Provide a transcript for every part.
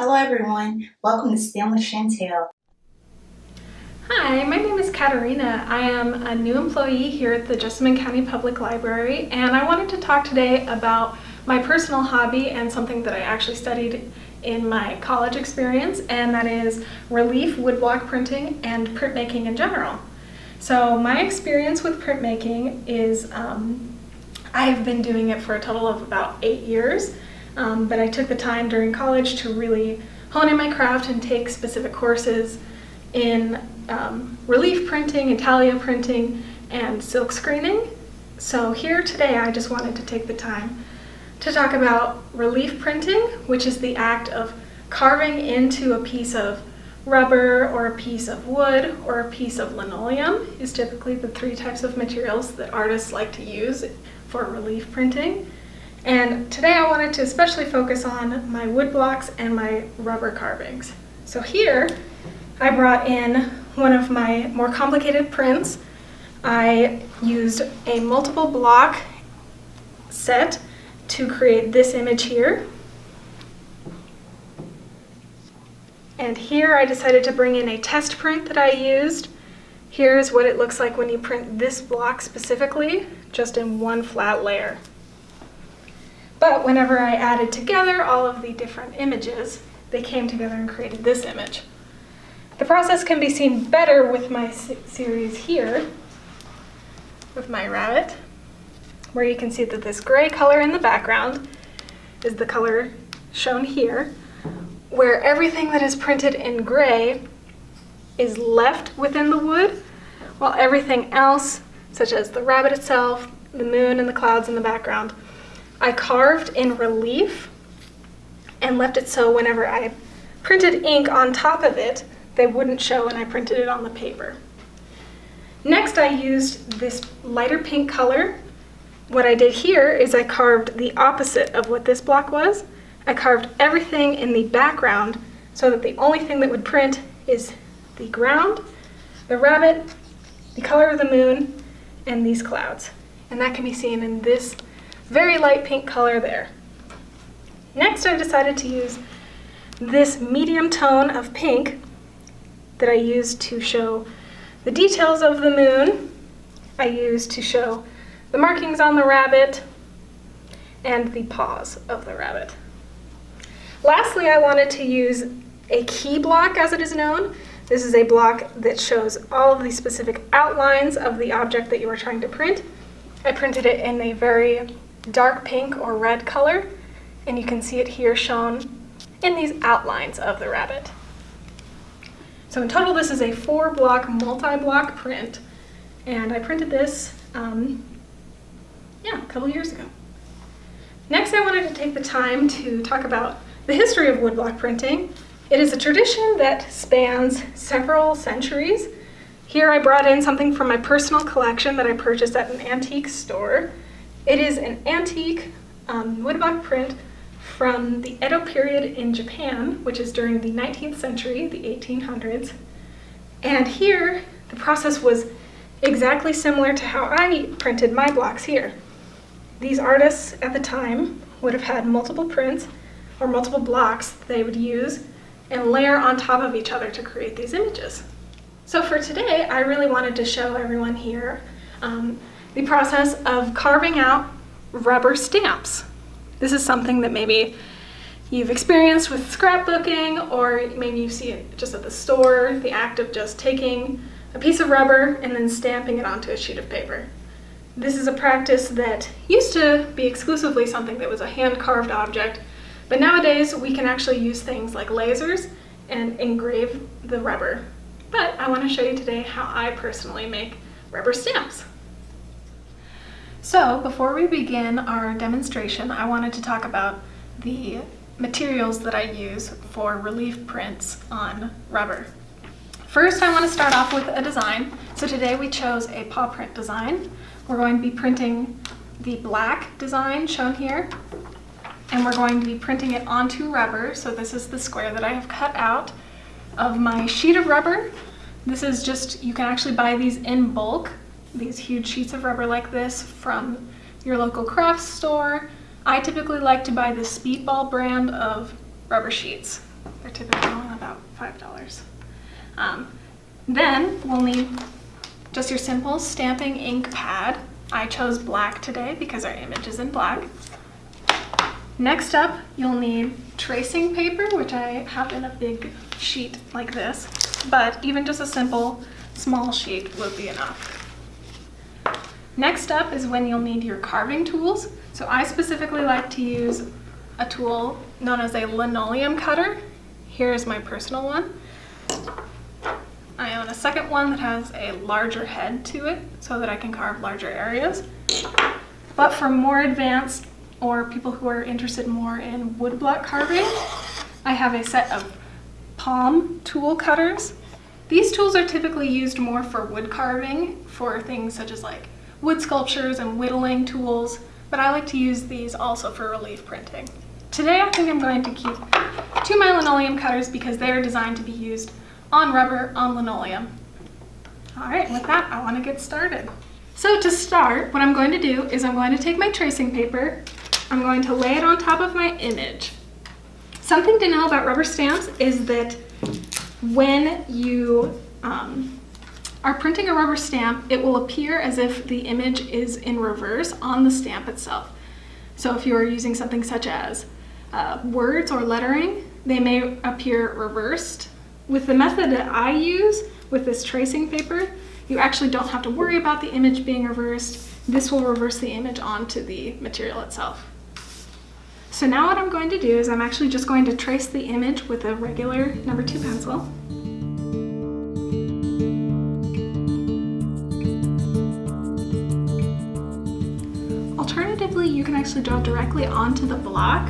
Hello everyone, welcome to STEM with Chantel. Hi, my name is Katarina. I am a new employee here at the Jessamine County Public Library, and I wanted to talk today about my personal hobby and something that I actually studied in my college experience, and that is relief woodblock printing and printmaking in general. So my experience with printmaking is I've been doing it for a total of about 8 years, but I took the time during college to really hone in my craft and take specific courses in relief printing, intaglio printing, and silk screening. So here today I just wanted to take the time to talk about relief printing, which is the act of carving into a piece of rubber or a piece of wood or a piece of linoleum is typically the 3 types of materials that artists like to use for relief printing. And today I wanted to especially focus on my wood blocks and my rubber carvings. So here I brought in one of my more complicated prints. I used a multiple block set to create this image here. And here I decided to bring in a test print that I used. Here's what it looks like when you print this block specifically, just in one flat layer. But whenever I added together all of the different images, they came together and created this image. The process can be seen better with my series here, with my rabbit, where you can see that this gray color in the background is the color shown here, where everything that is printed in gray is left within the wood, while everything else, such as the rabbit itself, the moon and the clouds in the background, I carved in relief and left it so whenever I printed ink on top of it, they wouldn't show when I printed it on the paper. Next, I used this lighter pink color. What I did here is I carved the opposite of what this block was. I carved everything in the background so that the only thing that would print is the ground, the rabbit, the color of the moon, and these clouds. And that can be seen in this very light pink color there. Next, I decided to use this medium tone of pink that I used to show the details of the moon. I used to show the markings on the rabbit and the paws of the rabbit. Lastly, I wanted to use a key block, as it is known. This is a block that shows all of the specific outlines of the object that you are trying to print. I printed it in a very dark pink or red color, and you can see it here shown in these outlines of the rabbit. So in total, this is a 4-block, multi-block print, and I printed this a couple years ago. Next, I wanted to take the time to talk about the history of woodblock printing. It is a tradition that spans several centuries. Here I brought in something from my personal collection that I purchased at an antique store. It is an antique woodblock print from the Edo period in Japan, which is during the 19th century, the 1800s. And here, the process was exactly similar to how I printed my blocks here. These artists at the time would have had multiple prints or multiple blocks they would use and layer on top of each other to create these images. So for today, I really wanted to show everyone here the process of carving out rubber stamps. This is something that maybe you've experienced with scrapbooking, or maybe you see it just at the store, the act of just taking a piece of rubber and then stamping it onto a sheet of paper. This is a practice that used to be exclusively something that was a hand-carved object, but nowadays we can actually use things like lasers and engrave the rubber. But I want to show you today how I personally make rubber stamps. So before we begin our demonstration, I wanted to talk about the materials that I use for relief prints on rubber. First, I want to start off with a design. So today we chose a paw print design. We're going to be printing the black design shown here, and we're going to be printing it onto rubber. So this is the square that I have cut out of my sheet of rubber. This is just, you can actually buy these in bulk, these huge sheets of rubber like this from your local craft store. I typically like to buy the Speedball brand of rubber sheets. They're typically only about $5. Then we'll need just your simple stamping ink pad. I chose black today because our image is in black. Next up, you'll need tracing paper, which I have in a big sheet like this, but even just a simple small sheet will be enough. Next up is when you'll need your carving tools. So I specifically like to use a tool known as a linoleum cutter. Here's my personal one. I own a second one that has a larger head to it so that I can carve larger areas. But for more advanced or people who are interested more in woodblock carving, I have a set of palm tool cutters. These tools are typically used more for wood carving, for things such as like wood sculptures and whittling tools, but I like to use these also for relief printing. Today I think I'm going to keep to my linoleum cutters because they're designed to be used on rubber, on linoleum. All right, with that, I want to get started. So to start, what I'm going to do is I'm going to take my tracing paper, I'm going to lay it on top of my image. Something to know about rubber stamps is that when you are printing a rubber stamp, it will appear as if the image is in reverse on the stamp itself. So if you are using something such as words or lettering, they may appear reversed. With the method that I use with this tracing paper, you actually don't have to worry about the image being reversed. This will reverse the image onto the material itself. So now what I'm going to do is I'm actually just going to trace the image with a regular number 2 pencil. Alternatively, you can actually draw directly onto the block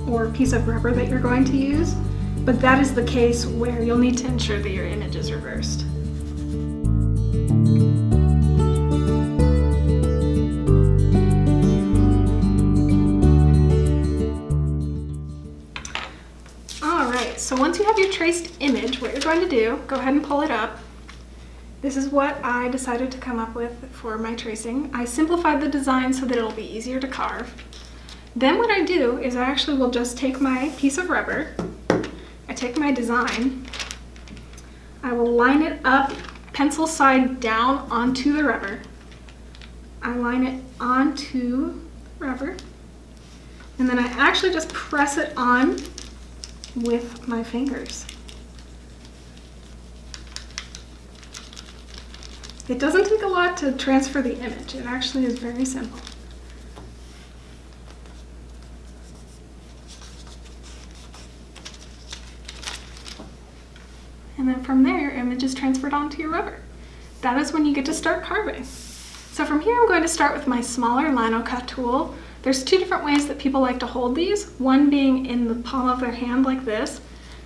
or piece of rubber that you're going to use, but that is the case where you'll need to ensure that your image is reversed. Alright, so once you have your traced image, what you're going to do, go ahead and pull it up. This is what I decided to come up with for my tracing. I simplified the design so that it'll be easier to carve. Then what I do is I actually will just take my piece of rubber, I take my design, I will line it up pencil side down onto the rubber. I line it onto the rubber, and then I actually just press it on with my fingers. It doesn't take a lot to transfer the image. It actually is very simple. And then from there, your image is transferred onto your rubber. That is when you get to start carving. So from here, I'm going to start with my smaller lino cut tool. There's 2 different ways that people like to hold these, one being in the palm of their hand like this,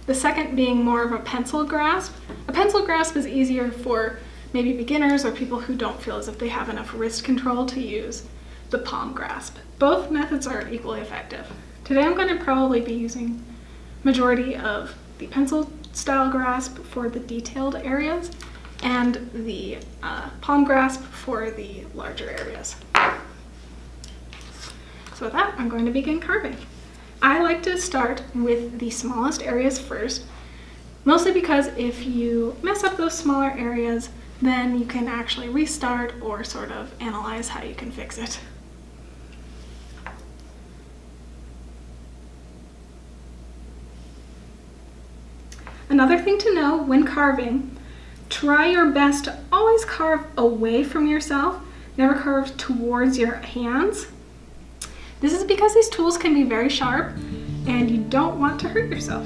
the second being more of a pencil grasp. A pencil grasp is easier for maybe beginners or people who don't feel as if they have enough wrist control to use the palm grasp. Both methods are equally effective. Today I'm going to probably be using majority of the pencil style grasp for the detailed areas and the palm grasp for the larger areas. So with that, I'm going to begin carving. I like to start with the smallest areas first, mostly because if you mess up those smaller areas, then you can actually restart or sort of analyze how you can fix it. Another thing to know when carving, try your best to always carve away from yourself, never carve towards your hands. This is because these tools can be very sharp and you don't want to hurt yourself.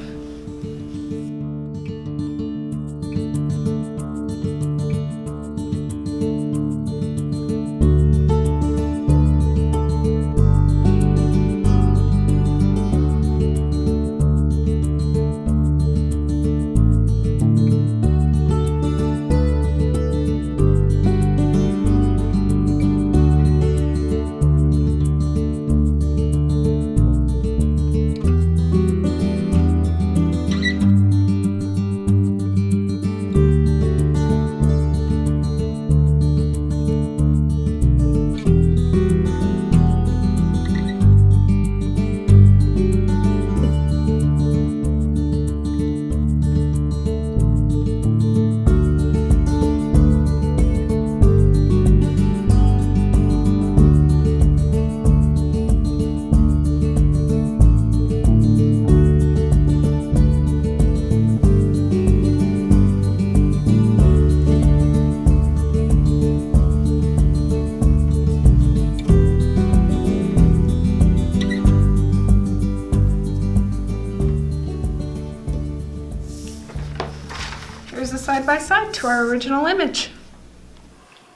side by side to our original image.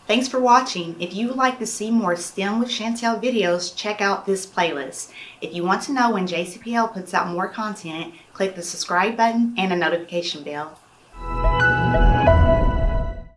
Thanks for watching. If you would like to see more STEM with Chantel videos, check out this playlist. If you want to know when JCPL puts out more content, click the subscribe button and a notification bell.